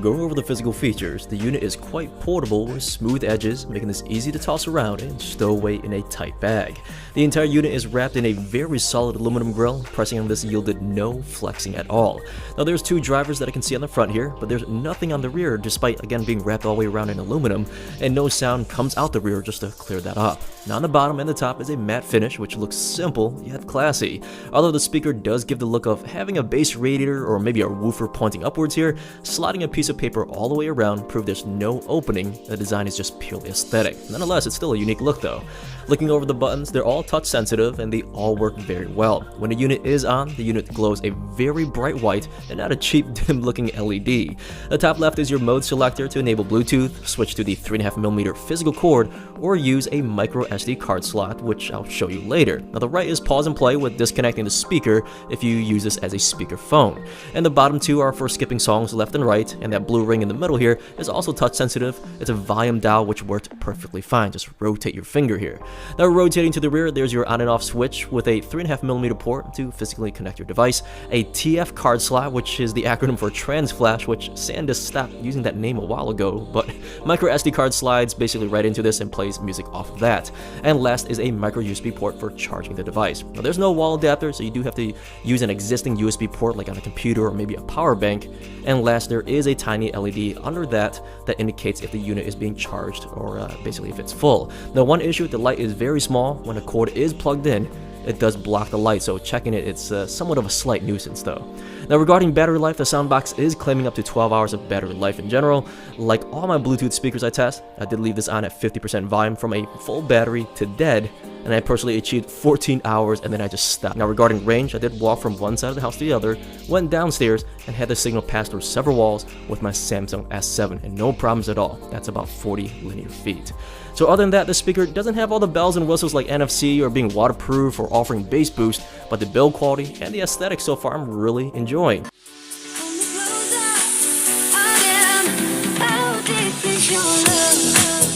Going over the physical features, the unit is quite portable with smooth edges, making this easy to toss around and stow away in a tight bag. The entire unit is wrapped in a very solid aluminum grille. Pressing on this yielded no flexing at all. Now there's two drivers that I can see on the front here, but there's nothing on the rear despite again being wrapped all the way around in aluminum, and no sound comes out the rear just to clear that up. Now on the bottom and the top is a matte finish which looks simple yet classy. Although the speaker does give the look of having a bass radiator or maybe a woofer pointing upwards here, sliding a piece of paper all the way around proves there's no opening. The design is just purely aesthetic. Nonetheless, it's still a unique look though. Looking over the buttons, they're all touch sensitive and they all work very well. When the unit is on, the unit glows a very bright white and not a cheap dim looking LED. The top left is your mode selector to enable Bluetooth, switch to the 3.5mm physical cord, or use a micro SD card slot, which I'll show you later. Now the right is pause and play with disconnecting the speaker if you use this as a speaker phone. And the bottom two are for skipping songs left and right, and that blue ring in the middle here is also touch sensitive. It's a volume dial which worked perfectly fine. Just rotate your finger here. Now rotating to the rear, there's your on and off switch with a 3.5mm port to physically connect your device, a TF card slot, which is the acronym for trans flash, which SanDisk stopped using that name a while ago, but micro SD card slides basically right into this and plays music off of that. And last is a micro USB port for charging the device. Now there's no wall adapter, so you do have to use an existing USB port like on a computer or maybe a power bank. And last, there is a tiny LED under that indicates if the unit is being charged or basically if it's full. Now one issue, the light is very small. When the cord is plugged in, it does block the light, so checking it, it's somewhat of a slight nuisance though. Now regarding battery life, the SoundBox is claiming up to 12 hours of battery life in general. Like all my Bluetooth speakers I test, I did leave this on at 50% volume from a full battery to dead, and I personally achieved 14 hours and then I just stopped. Now regarding range, I did walk from one side of the house to the other, went downstairs, and had the signal pass through several walls with my Samsung S7, and no problems at all. That's about 40 linear feet. So other than that, the speaker doesn't have all the bells and whistles like NFC or being waterproof or offering bass boost, but the build quality and the aesthetics so far I'm really enjoying. How deep is your love?